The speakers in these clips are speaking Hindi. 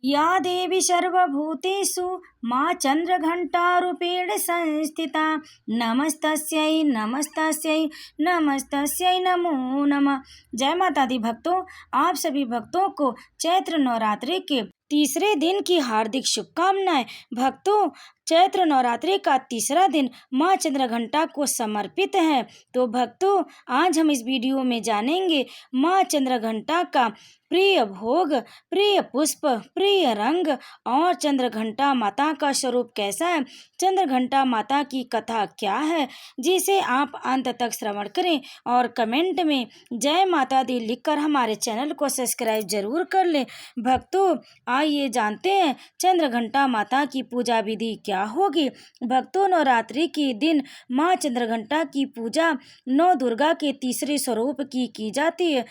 या देवी सर्वभूतेषु माँ चन्द्रघण्टारूपेण संस्थिता नमस्तस्यै नमस्तस्यै नमस्तस्यै नमो नमः। जय माता दी भक्तों, आप सभी भक्तों को चैत्र नवरात्रि के तीसरे दिन की हार्दिक शुभकामनाएं। भक्तों, चैत्र नवरात्रि का तीसरा दिन माँ चंद्रघंटा को समर्पित है। तो भक्तों, आज हम इस वीडियो में जानेंगे माँ चंद्रघंटा का प्रिय भोग, प्रिय पुष्प, प्रिय रंग और चंद्रघंटा माता का स्वरूप कैसा है, चंद्रघंटा माता की कथा क्या है, जिसे आप अंत तक श्रवण करें और कमेंट में जय माता दी लिखकर हमारे चैनल को सब्सक्राइब जरूर कर लें। भक्तों, आइए जानते हैं चंद्रघंटा माता की पूजा विधि क्या होगी। भक्तों, नवरात्रि के दिन माँ चंद्रघंटा की पूजा नौ दुर्गा के तीसरे स्वरूप की जाती है।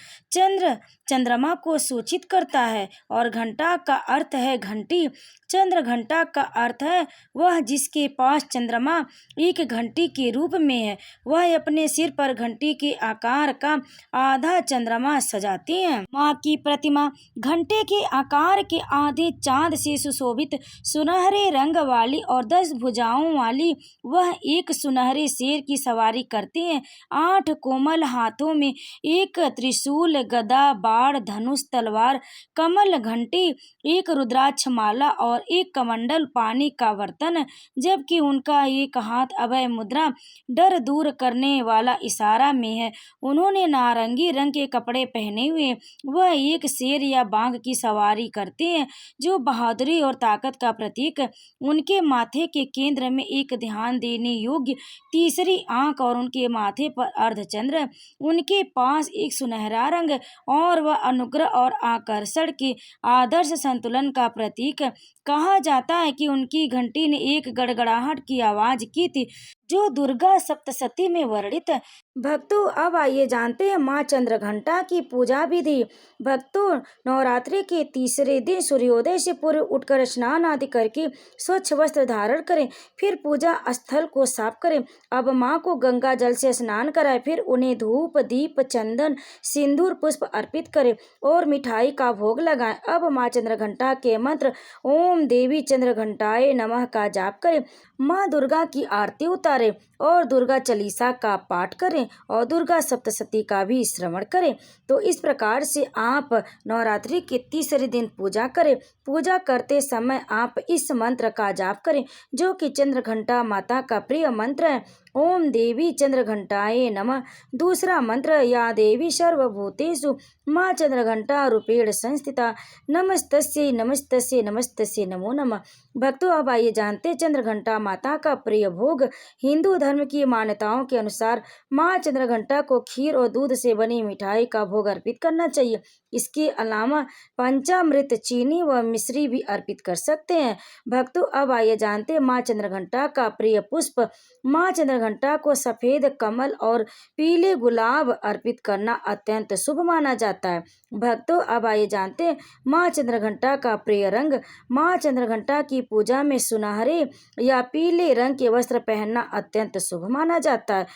चंद्रमा को सूचित करता है और घंटा का अर्थ है घंटी। चंद्र घंटा का अर्थ है वह जिसके पास चंद्रमा एक घंटी के रूप में है। वह अपने सिर पर घंटी के आकार का आधा चंद्रमा सजाती हैं। माँ की प्रतिमा घंटे के आकार के आधे चांद से सुशोभित सुनहरे रंग वाली और 10 भुजाओं वाली वह एक सुनहरे शेर की सवारी करती हैं। 8 कोमल हाथों में एक त्रिशूल, गदा, बाण, धनुष, तलवार, कमल, घंटी, एक रुद्राक्ष माला और एक कमंडल पानी का बर्तन, जबकि उनका एक हाथ अभय मुद्रा डर दूर करने वाला इशारा में है। उन्होंने नारंगी रंग के कपड़े पहने हुए वह एक शेर या बाघ की सवारी करते हैं, जो बहादुरी और ताकत का प्रतीक। उनके माथे के केंद्र में एक ध्यान देने योग्य तीसरी आंख और उनके माथे पर अर्धचंद्र। उनके पास एक सुनहरा रंग और वह अनुग्रह और आकर्षण के आदर्श संतुलन का प्रतीक। कहा जाता है कि उनकी घंटी ने एक गड़गड़ाहट की आवाज की थी, जो दुर्गा सप्तशती में वर्णित है। भक्तों, अब आइए जानते हैं माँ चंद्रघंटा की पूजा विधि। भक्तों, नवरात्रि के तीसरे दिन सूर्योदय से पूर्व उठकर स्नान आदि करके स्वच्छ वस्त्र धारण करें, फिर पूजा स्थल को साफ करें। अब माँ को गंगा जल से स्नान कराएं, फिर उन्हें धूप, दीप, चंदन, सिंदूर, पुष्प अर्पित करें और मिठाई का भोग लगाएं। अब माँ चंद्रघंटा के मंत्र ओम देवी चंद्रघंटाए नमः का जाप करें। माँ दुर्गा की आरती उतारें और दुर्गा चालीसा का पाठ करें और दुर्गा सप्तशती का भी श्रवण करें। तो इस प्रकार से आप नवरात्रि के तीसरे दिन पूजा करें। पूजा करते समय आप इस मंत्र का जाप करें, जो कि चंद्रघंटा माता का प्रिय मंत्र है। ओम देवी चंद्रघंटाए नमः। दूसरा मंत्र या देवी सर्वभूतेषु माँ चंद्रघंटा रूपेण संस्थिता नमस्तस्यै नमस्तस्यै नमस्तस्यै नमो नमः। भक्तों, अब आइए जानते चंद्रघंटा माता का प्रिय भोग। हिंदू धर्म की मान्यताओं के अनुसार माँ चंद्रघंटा को खीर और दूध से बनी मिठाई का भोग अर्पित करना चाहिए। इसके अलावा पंचामृत, चीनी व मिश्री भी अर्पित कर सकते हैं। भक्तों, अब आइए जानते हैं माँ चंद्रघंटा का प्रिय पुष्प। माँ चंद्रघंटा को सफेद कमल और पीले गुलाब अर्पित करना अत्यंत शुभ माना जाता है। भक्तों, अब आइए जानते हैं माँ चंद्रघंटा का प्रिय रंग। माँ चंद्रघंटा की पूजा में सुनहरे या पीले रंग के वस्त्र पहनना अत्यंत शुभ माना जाता है।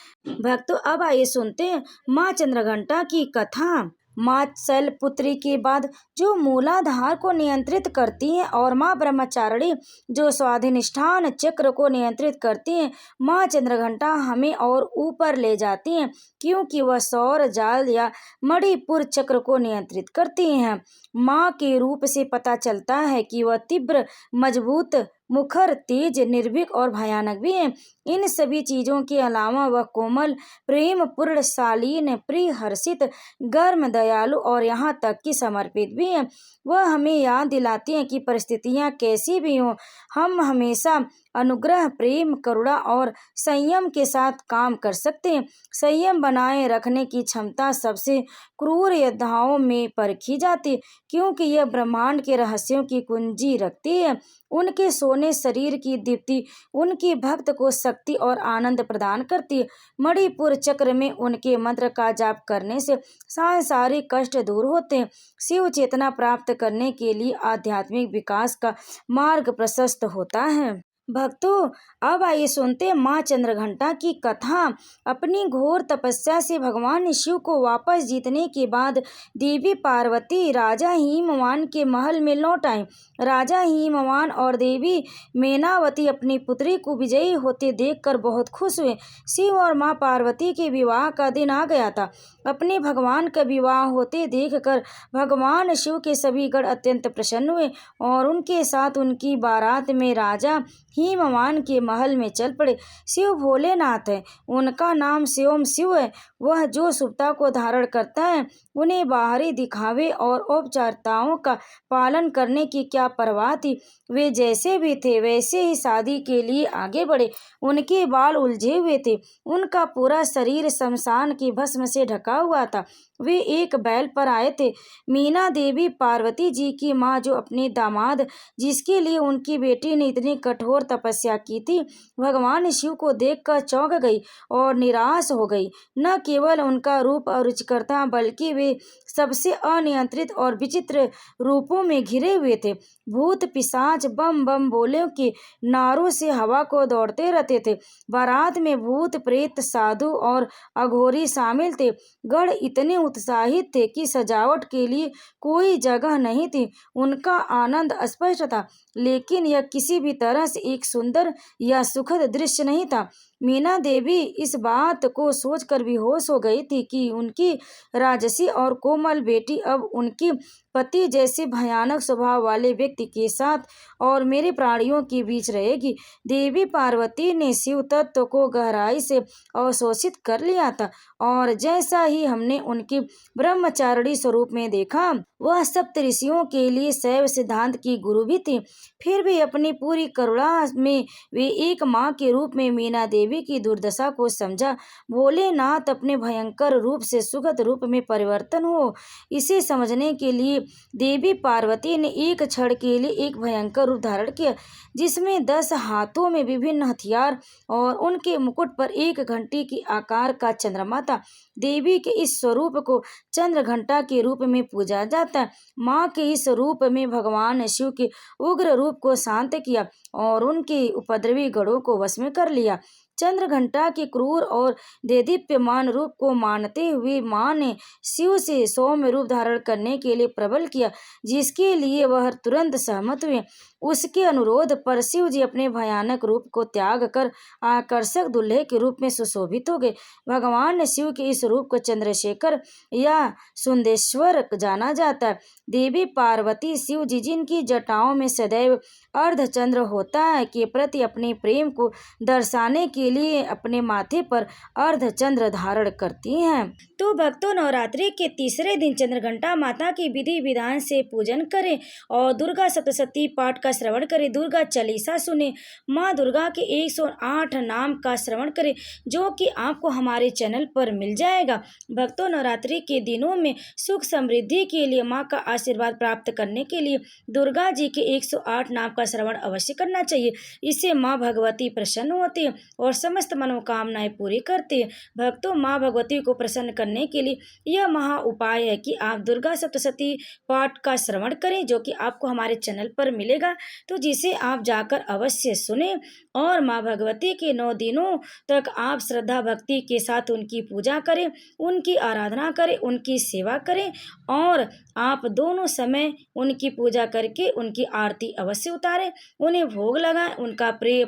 भक्तों, अब आइए सुनते हैं माँ चंद्रघंटा की कथा। माँ शैलपुत्री के बाद जो मूलाधार को नियंत्रित करती हैं और माँ ब्रह्मचारिणी जो स्वाधिष्ठान चक्र को नियंत्रित करती हैं, माँ चंद्रघंटा हमें और ऊपर ले जाती हैं, क्योंकि वह सौर जाल या मणिपुर चक्र को नियंत्रित करती हैं। माँ के रूप से पता चलता है कि वह तीव्र, मजबूत, मुखर, तेज, निर्भीक और भयानक भी है। इन सभी चीजों के अलावा वह कोमल, प्रेम पूर्ण, शालीन, प्रिय, हर्षित, गर्म, दयालु और यहाँ तक कि समर्पित भी है। वह हमें याद दिलाती है कि परिस्थितियाँ कैसी भी हों, हम हमेशा अनुग्रह, प्रेम, करुणा और संयम के साथ काम कर सकते हैं। संयम बनाए रखने की क्षमता सबसे क्रूर योद्धाओं में परखी जाती, क्योंकि यह ब्रह्मांड के रहस्यों की कुंजी रखती है। उनके सोने शरीर की दीप्ति उनकी भक्त को शक्ति और आनंद प्रदान करती है। मणिपुर चक्र में उनके मंत्र का जाप करने से सांसारिक कष्ट दूर होते हैं। शिव चेतना प्राप्त करने के लिए आध्यात्मिक विकास का मार्ग प्रशस्त होता है। भक्तों, अब आइए सुनते हैं माँ चंद्रघंटा की कथा। अपनी घोर तपस्या से भगवान शिव को वापस जीतने के बाद देवी पार्वती राजा हिमवान के महल में लौट आई। राजा हिमवान और देवी मेनावती अपनी पुत्री को विजयी होते देखकर बहुत खुश हुए। शिव और माँ पार्वती के विवाह का दिन आ गया था। अपने भगवान का विवाह होते देखकर भगवान शिव के सभी गण अत्यंत प्रसन्न हुए और उनके साथ उनकी बारात में राजा हिमवान के महल में चल पड़े। शिव भोलेनाथ है, उनका नाम स्वयं शिव है। वह जो शुभता को धारण करता है, उन्हें बाहरी दिखावे और औपचारिकताओं का पालन करने की क्या परवाह थी। वे जैसे भी थे वैसे ही शादी के लिए आगे बढ़े। उनके बाल उलझे हुए थे, उनका पूरा शरीर शमशान की भस्म से ढका हुआ था। वे एक बैल पर आए थे। मीना देवी पार्वती जी की माँ, जो अपने दामाद जिसके लिए उनकी बेटी ने इतनी कठोर तपस्या की थी, भगवान शिव को देखकर चौंक गई और निराश हो गई। न केवल उनका रूप और रुचिकरता, बल्कि वे सबसे अनियंत्रित और विचित्र रूपों में घिरे हुए थे। भूत पिशाच बम बम बोले के नारों से हवा को दौड़ते रहते थे। बारात में भूत प्रेत साधु और अघोरी शामिल थे। गण इतने उत्साहित थे कि सजावट के लिए कोई जगह नहीं थी। उनका आनंद स्पष्ट था, लेकिन यह किसी भी तरह से एक सुंदर या सुखद दृश्य नहीं था। मीना देवी इस बात को सोचकर बेहोश हो गई थी कि उनकी राजसी और कोमल बेटी अब उनकी पति जैसे भयानक स्वभाव वाले व्यक्ति के साथ और मेरे प्राणियों के बीच रहेगी। देवी पार्वती ने शिव तत्व को गहराई से अवशोषित कर लिया था और जैसा ही हमने उनके ब्रह्मचारिणी स्वरूप में देखा, वह सप्त ऋषियों के लिए शैव सिद्धांत की गुरु भी थी। फिर भी अपनी पूरी करुणा में वे एक माँ के रूप में मीना देवी की दुर्दशा को समझा। भोलेनाथ अपने भयंकर रूप से सुखद रूप में परिवर्तन हो, इसे समझने के लिए देवी पार्वती ने एक क्षण के लिए एक भयंकर रूप धारण किया, जिसमें 10 हाथों में विभिन्न हथियार और उनके मुकुट पर एक घंटी की आकार का चंद्रमा था। देवी के इस स्वरूप को चंद्रघंटा के रूप में पूजा जाता है। माँ के इस रूप में भगवान शिव के उग्र रूप को शांत किया और उनके उपद्रवी गणों को वश में कर लिया। चंद्रघंटा के क्रूर और देदीप्यमान रूप को मानते हुए माँ ने शिव से सौम्य रूप धारण करने के लिए प्रबल किया, जिसके लिए वह तुरंत सहमत हुए। उसके अनुरोध पर शिव जी अपने भयानक रूप को त्याग कर आकर्षक दूल्हे के रूप में सुशोभित हो गए। भगवान शिव के इस रूप को चंद्रशेखर या सुंदेश्वर जाना जाता है। देवी पार्वती शिव जी, जिनकी जटाओं में सदैव अर्धचंद्र होता है, के प्रति अपने प्रेम को दर्शाने के लिए अपने माथे पर अर्धचंद्र धारण करती हैं। तो भक्तों, नवरात्रि के तीसरे दिन चंद्रघंटा माता की विधि विधान से पूजन करें और दुर्गा सप्तशती पाठ का श्रवण करें। दुर्गा चालीसा सुने, माँ दुर्गा के 108 नाम का श्रवण करें, जो कि आपको हमारे चैनल पर मिल जाएगा। भक्तों, नवरात्रि के दिनों में सुख समृद्धि के लिए, माँ का आशीर्वाद प्राप्त करने के लिए दुर्गा जी के 108 नाम का श्रवण अवश्य करना चाहिए। इससे माँ भगवती प्रसन्न होती है और समस्त मनोकामनाएं पूरी करती है। भक्तों, माँ भगवती को प्रसन्न करने के लिए यह महा उपाय है कि आप दुर्गा सप्तशती पाठ का श्रवण करें, जो कि आपको हमारे चैनल पर मिलेगा, तो जिसे आप जाकर अवश्य सुने और माँ भगवती के 9 दिनों तक आप श्रद्धा भक्ति के साथ उनकी पूजा करें, उनकी आराधना करें, उनकी सेवा करें और आप दोनों समय उनकी पूजा करके उनकी आरती अवश्य उतारें, उन्हें भोग लगाएं, उनका प्रिय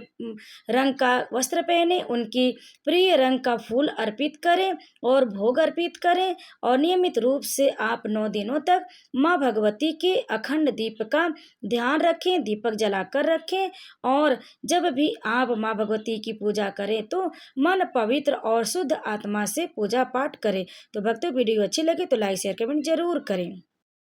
रंग का वस्त्र पहने, उनकी प्रिय रंग का फूल अर्पित करें और भोग अर्पित करें और नियमित रूप से आप 9 दिनों तक माँ भगवती के अखंड दीप का ध्यान रखें, दीपक जलाकर रखें और जब भी आप माँ भगवती की पूजा करें तो मन पवित्र और शुद्ध आत्मा से पूजा पाठ करें। तो भक्तों, वीडियो अच्छी लगे तो लाइक शेयर कमेंट जरूर करें।